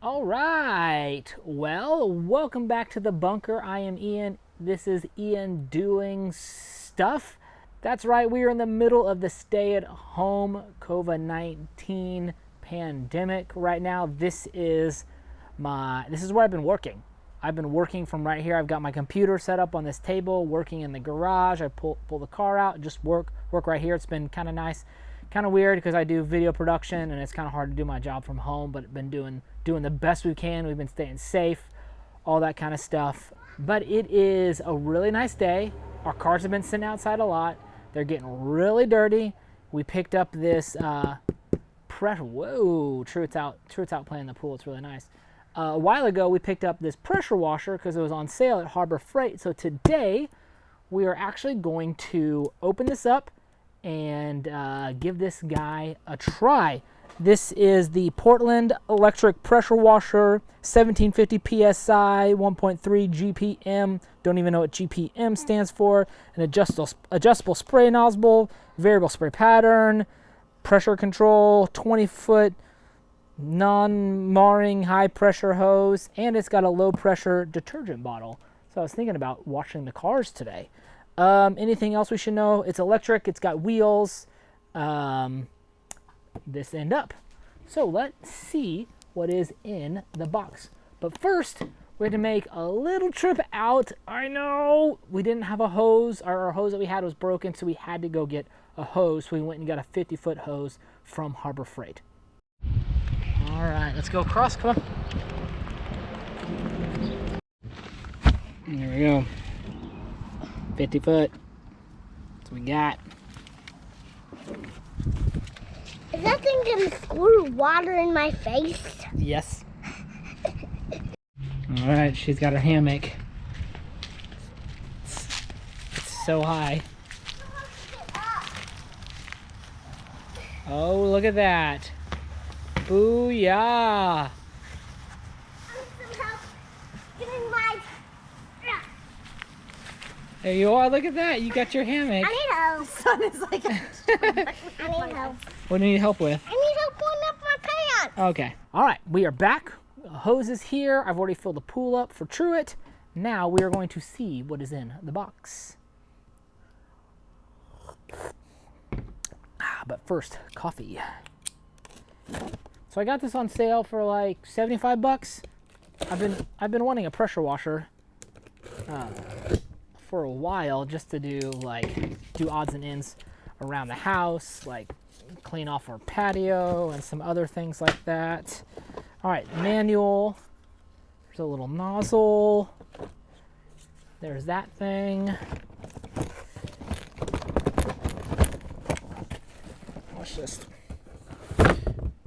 All right. Well, welcome back to the bunker. I am Ian. This is Ian doing stuff. That's right. We are in the middle of the stay-at-home COVID-19 pandemic right now. This is where I've been working. I've been working from right here. I've got my computer set up on this table, working in the garage. I pull the car out, just work right here. It's been kind of nice. Kind of weird because I do video production and it's kind of hard to do my job from home, but been doing the best we can. We've been staying safe, all that kind of stuff. But it is a really nice day. Our cars have been sitting outside a lot. They're getting really dirty. We picked up this pressure. Whoa, Truett's out playing the pool. It's really nice. A while ago, we picked up this pressure washer because it was on sale at Harbor Freight. So today, we are actually going to open this up and give this guy a try. This is the Portland Electric Pressure Washer, 1750 PSI, 1.3 GPM. Don't even know what GPM stands for. An adjustable spray nozzle, variable spray pattern, pressure control, 20-foot non-marring high-pressure hose, and it's got a low-pressure detergent bottle. So I was thinking about washing the cars today. Anything else we should know? It's electric. It's got wheels. This end up. So let's see what is in the box. But first, we had to make a little trip out. I know we didn't have a hose. Our hose that we had was broken, so we had to go get a hose. So we went and got a 50-foot hose from Harbor Freight. All right, let's go across. Come on. There we go. 50 foot. That's what we got. Is that thing gonna squirt water in my face? Yes. All right, she's got her hammock. It's so high. Oh, look at that. Booyah. There you are. Look at that. You got your hammock. I need help. The sun is like. I need help. What do you need help with? I need help pulling up my pants. Okay. All right. We are back. The hose is here. I've already filled the pool up for Truett. Now we are going to see what is in the box. But first, coffee. So I got this on sale for like 75 bucks. I've been wanting a pressure washer for a while, just to do odds and ends around the house, like clean off our patio and some other things like that. All right, manual. There's a little nozzle. There's that thing. Watch this.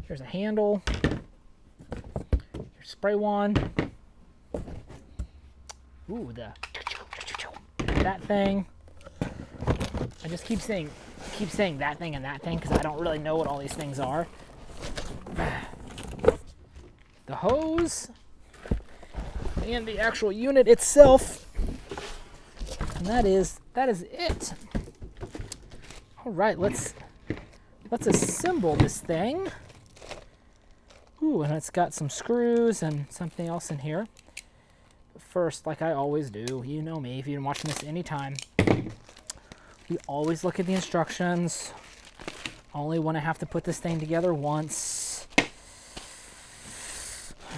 Here's a handle. Here's spray wand. Ooh, that thing. I just keep saying that thing and that thing because I don't really know what all these things are. The hose and the actual unit itself. And that is it. All right, let's assemble this thing. Ooh, and it's got some screws and something else in here. First, like I always do, you know me, if you've been watching this anytime, we always look at the instructions. Only want to have to put this thing together once.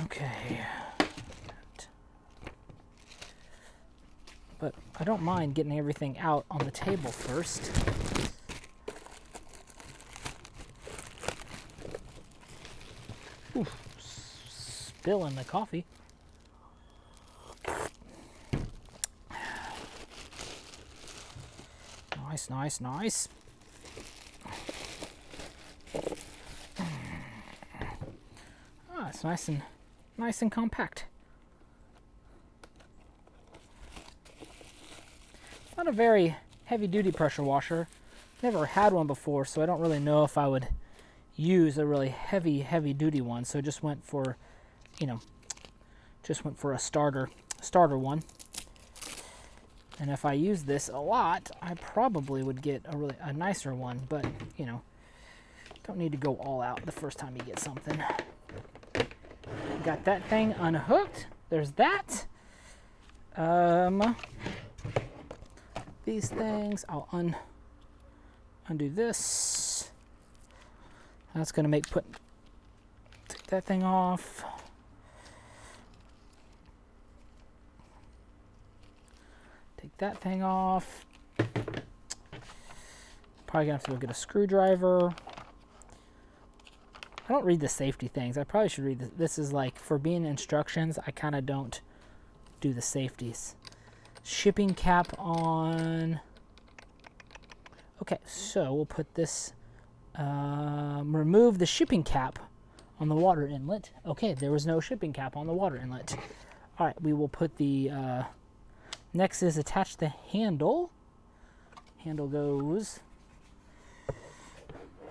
Okay. But I don't mind getting everything out on the table first. Ooh, spilling the coffee. Nice, nice. Ah, it's nice and compact. It's not a very heavy-duty pressure washer. Never had one before, so I don't really know if I would use a really heavy-duty one. So just went for, a starter one. And if I use this a lot, I probably would get a nicer one, but don't need to go all out the first time you get something. got that thing unhooked. There's that. These things, I'll undo this. That's gonna take that thing off. Take that thing off. Probably gonna have to go get a screwdriver. I don't read the safety things. I probably should read this. This is like, for being instructions, I kind of don't do the safeties. Shipping cap on. Okay, so we'll put this, remove the shipping cap on the water inlet. Okay, there was no shipping cap on the water inlet. All right, we will put the, next is attach the handle. Handle goes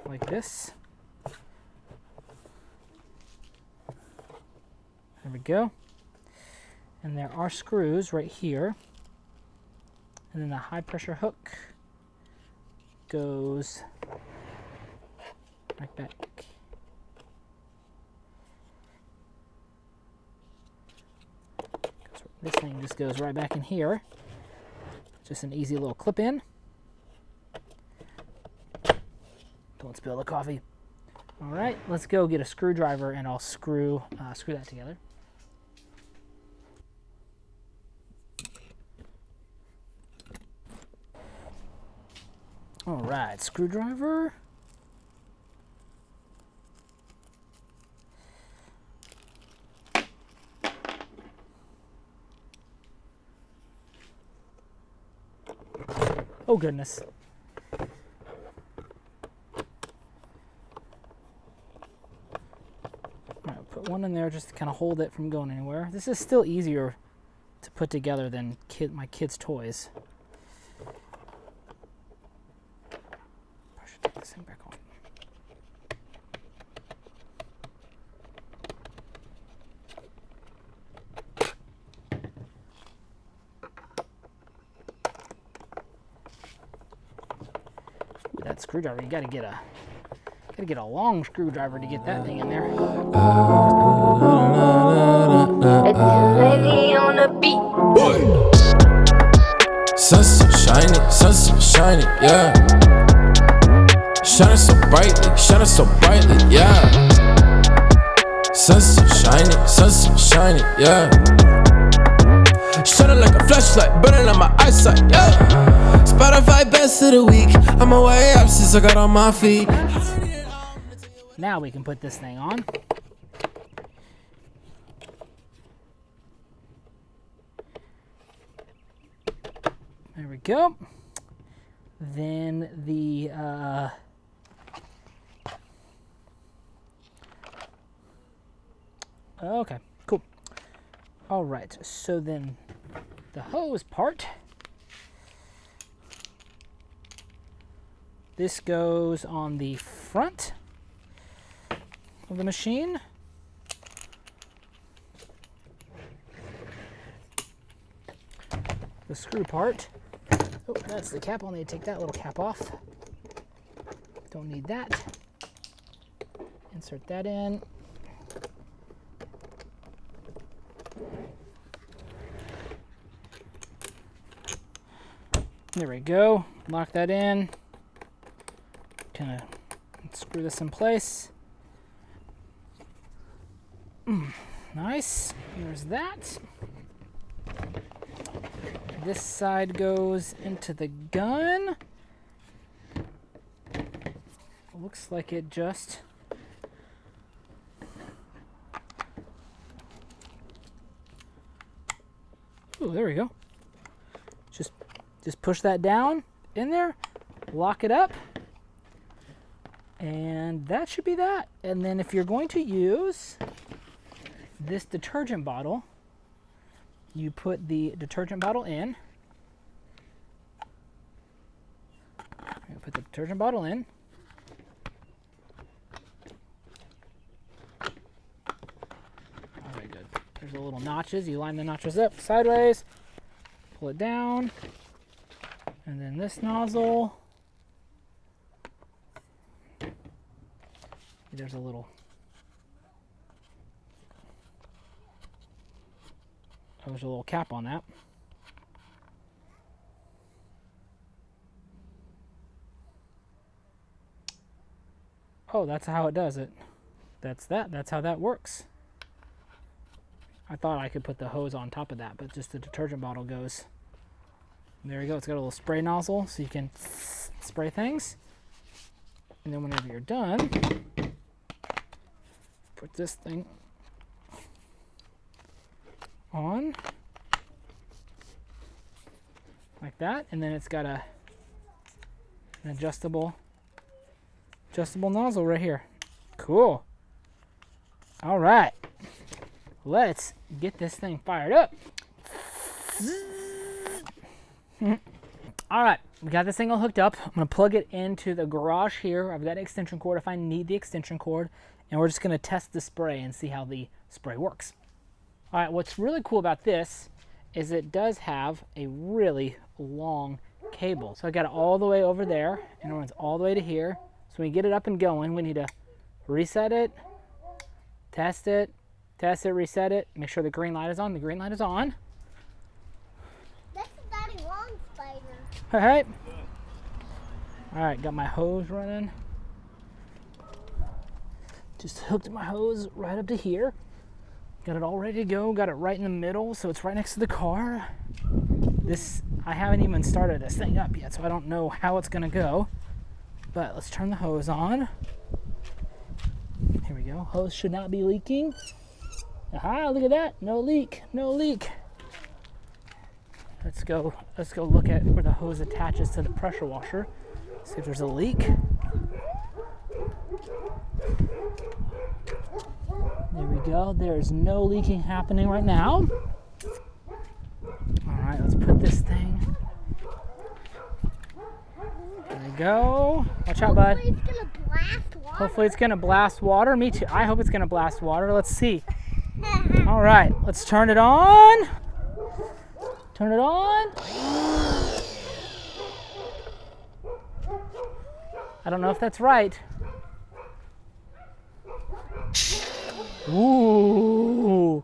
like this. There we go. And there are screws right here. And then the high pressure hook goes right back. This thing just goes right back in here. Just an easy little clip in. Don't spill the coffee. All right, let's go get a screwdriver and I'll screw that together. All right, screwdriver. Oh goodness. All right, put one in there just to kind of hold it from going anywhere. This is still easier to put together than my kids' toys. I should take this thing back on. Ooh, that screwdriver, you gotta get a long screwdriver to get that thing in there. It's heavy on the beat. Sun so shiny, yeah. Shining so brightly, yeah. Sun so shiny, yeah. Shining like a flashlight, burning on my eyesight, yeah. Spotify best of the week. I'm away up since I got on my feet. Now we can put this thing on. There we go. Then the okay, cool. All right, so then the hose part. This goes on the front of the machine. The screw part. Oh, that's the cap. I'll need to take that little cap off. Don't need that. Insert that in. There we go. Lock that in. Gonna screw this in place. Nice. There's that. This side goes into the gun. Looks like it just ooh, there we go. Just push that down in there, lock it up, and that should be that. And then if you're going to use this detergent bottle, you put the detergent bottle in. Put the detergent bottle in. Very good. There's the little notches. You line the notches up sideways, pull it down, and then this nozzle. There's a little Oh, there's a little cap on that. Oh, that's how it does it. That's how that works. I thought I could put the hose on top of that, but just the detergent bottle goes. There you go. It's got a little spray nozzle so you can spray things. And then whenever you're done, put this thing on like that, and then it's got an adjustable nozzle right here. Cool. All right, let's get this thing fired up. All right, we got this thing all hooked up. I'm gonna plug it into the garage here. I've got an extension cord if I need the extension cord, and we're just gonna test the spray and see how the spray works. All right, what's really cool about this is it does have a really long cable. So I got it all the way over there, and it runs all the way to here. So when we get it up and going, we need to reset it, test it, reset it, make sure the green light is on. The green light is on. That's a daddy long spider. All right. All right, got my hose running. Just hooked my hose right up to here. Got it all ready to go. Got it right in the middle, so it's right next to the car. I haven't even started this thing up yet, so I don't know how it's gonna go. But let's turn the hose on. Here we go. Hose should not be leaking. Aha, look at that. No leak, no leak. Let's go look at where the hose attaches to the pressure washer. See if there's a leak. There we go. There's no leaking happening right now. All right, let's put this thing. There we go. Watch out, bud. Hopefully it's gonna blast water. Hopefully it's gonna blast water. Me too. I hope it's gonna blast water. Let's see. All right, let's turn it on. Turn it on. I don't know if that's right. Ooh.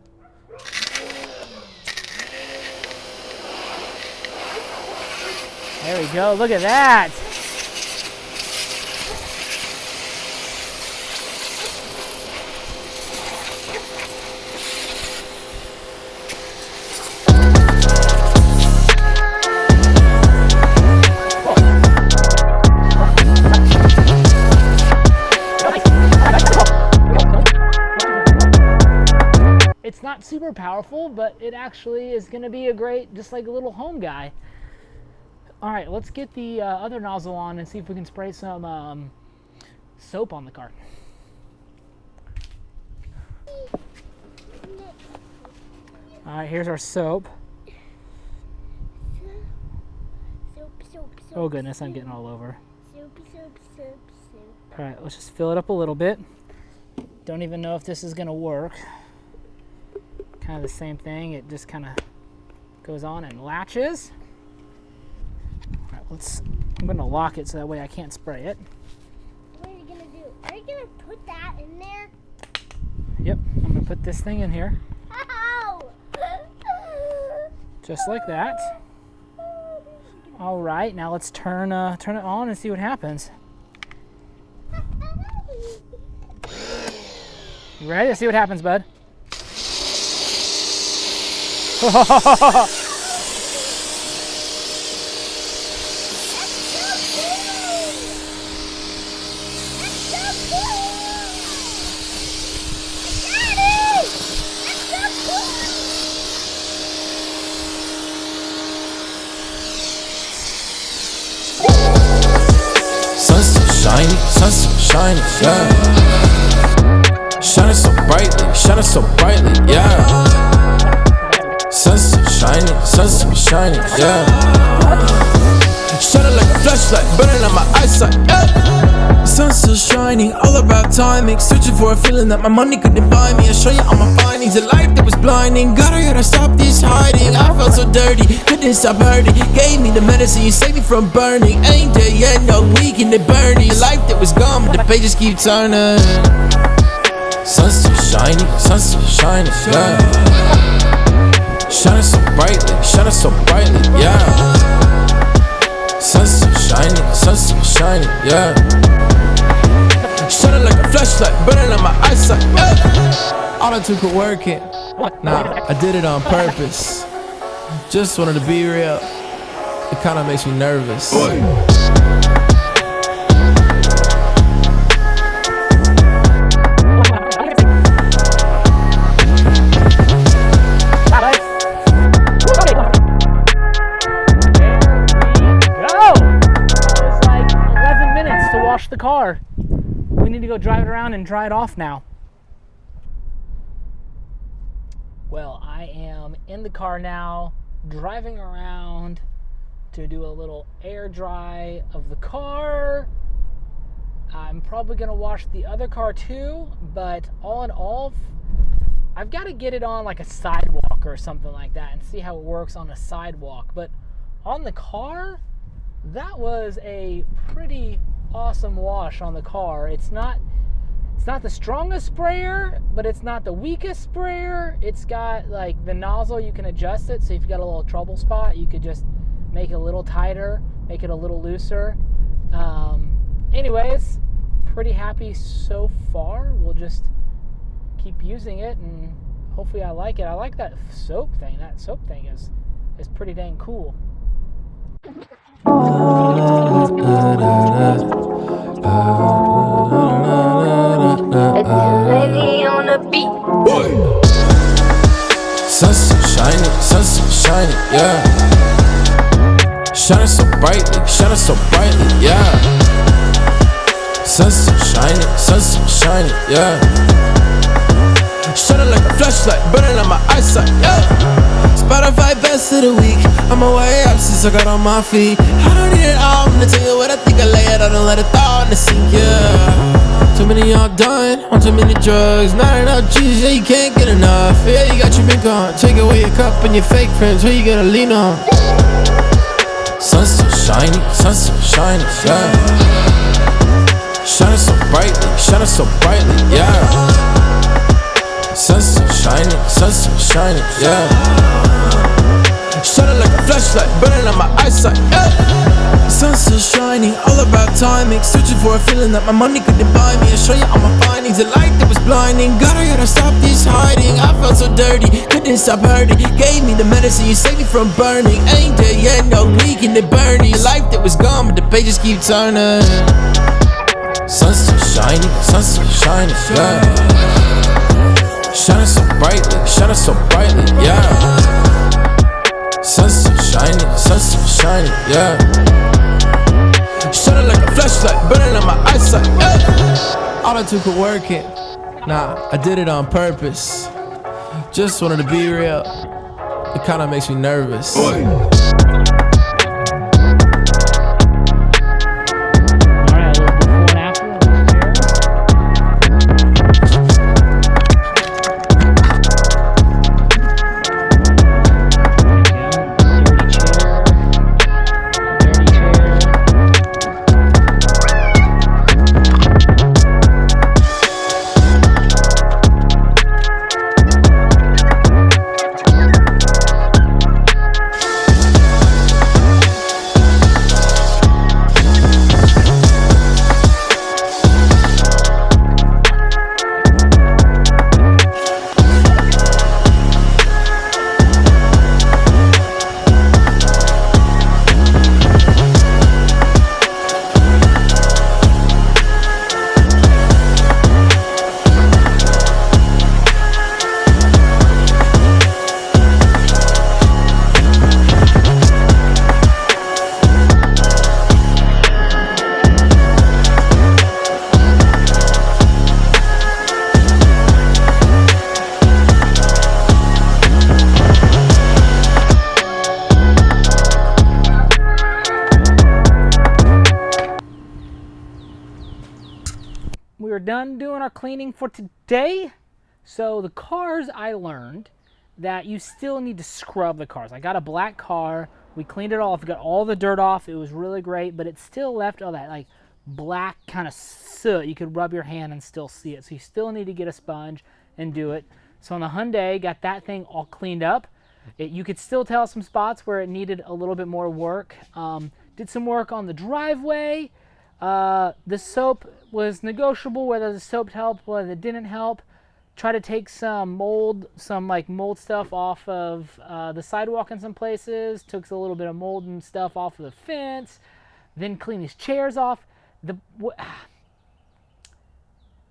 There we go. Look at that. It's not super powerful, but it actually is going to be a great, just like a little home guy. All right, let's get the other nozzle on and see if we can spray some soap on the car. All right, here's our soap. Oh goodness, I'm getting all over. Soap. All right, let's just fill it up a little bit. Don't even know if this is going to work. Kind of the same thing. It just kind of goes on and latches. All right, I'm going to lock it so that way I can't spray it. What are you gonna do? Are you gonna put that in there? Yep, I'm going to put this thing in here. Ow! Just like that. All right, now let's turn it on and see what happens. You ready to see what happens, bud? Sun's so shiny, yeah. Shining so brightly, yeah. Sun's so shiny, yeah. Shining like a flashlight, burning on my eyesight, yeah. Sun's so shining, all about timing. Searching for a feeling that my money couldn't buy me. I'll show you all my findings, a life that was blinding. Gotta stop this hiding. I felt so dirty, couldn't stop hurting. Gave me the medicine, you saved me from burning. Ain't there yet, no week in the burning. A life that was gone, but the pages keep turning. Sun's so shiny, yeah. Shining so brightly, yeah. Sun so shiny, yeah. Shining like a flashlight, burning on my eyesight, yeah. All I took was working. Nah, I did it on purpose. Just wanted to be real. It kinda makes me nervous. The car. We need to go drive it around and dry it off now. Well, I am in the car now, driving around to do a little air dry of the car. I'm probably gonna wash the other car too, but all in all, I've got to get it on like a sidewalk or something like that and see how it works on a sidewalk. But on the car, that was a pretty awesome wash on the car. It's not the strongest sprayer, but it's not the weakest sprayer. It's got like the nozzle, you can adjust it, so if you got a little trouble spot, you could just make it a little tighter, make it a little looser. Anyways, pretty happy so far. We'll just keep using it and hopefully I like it. I like that soap thing. That soap thing is pretty dang cool. Lady on the beat. Sun so shiny, yeah. Shining so brightly, yeah. Sun so shiny, yeah. Shining like a flashlight, burning on my eyesight, yeah. Spotify best of the week. I'm away up since I got on my feet. I don't need it all, I'm gonna tell you what I think. I lay it out and let it thaw in the sink, yeah. Too many y'all done, on too many drugs. Not enough Jesus, yeah, you can't get enough. Yeah, you got your mink on. Take away your cup and your fake friends, who you gonna lean on? Sun so shiny, yeah. Shining so brightly, yeah. Sun so shiny, yeah. Shining like a flashlight, burning on my eyesight, yeah. Sun so shining, all about timing. Searching for a feeling that my money couldn't buy me. I show you all my findings, a light that was blinding. Gotta stop this hiding. I felt so dirty, couldn't stop hurting. Gave me the medicine, you saved me from burning. Ain't there yet, no leak in the burning. Life that was gone, but the pages keep turning. Sun so shiny, yeah. Shining so brightly, yeah. Sun so shiny, yeah. Shining like a flashlight, burning on my eyesight, yeah. All I took was working. Nah, I did it on purpose. Just wanted to be real. It kinda makes me nervous. We're done doing our cleaning for today. So the cars, I learned that you still need to scrub the cars. I got a black car. We cleaned it all off. We got all the dirt off. It was really great, but it still left all that like black kind of soot. You could rub your hand and still see it. So you still need to get a sponge and do it. So on the Hyundai, got that thing all cleaned up. You could still tell some spots where it needed a little bit more work. Did some work on the driveway. The soap was negotiable, whether the soap helped, whether it didn't help. Try to take some mold stuff off of the sidewalk in some places. Took a little bit of mold and stuff off of the fence. Then clean these chairs off.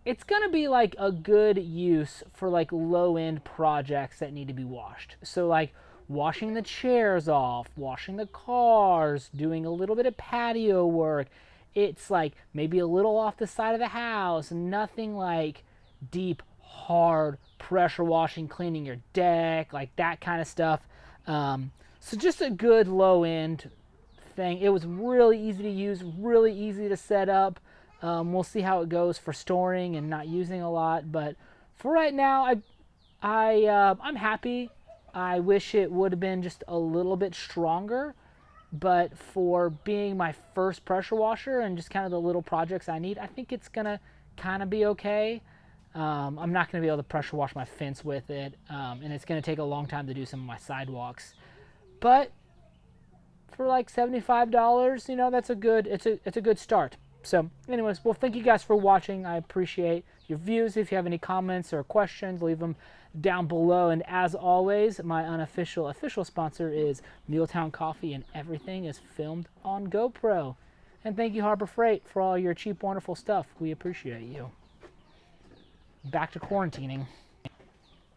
It's gonna be like a good use for like low-end projects that need to be washed. So like washing the chairs off, washing the cars, doing a little bit of patio work. It's like maybe a little off the side of the house, nothing like deep, hard pressure washing, cleaning your deck, like that kind of stuff. So just a good low-end thing. It was really easy to use, really easy to set up. We'll see how it goes for storing and not using a lot, but for right now, I'm happy. I wish it would have been just a little bit stronger, but for being my first pressure washer and just kind of the little projects I need, I think it's gonna kind of be okay. I'm not gonna be able to pressure wash my fence with it, and it's gonna take a long time to do some of my sidewalks, but for like $75, you know, that's a good start. So anyways, well, thank you guys for watching. I appreciate your views. If you have any comments or questions, leave them down below. And as always, my unofficial official sponsor is Mealtown Coffee, and everything is filmed on GoPro. And thank you, Harbor Freight, for all your cheap, wonderful stuff. We appreciate you. Back to quarantining.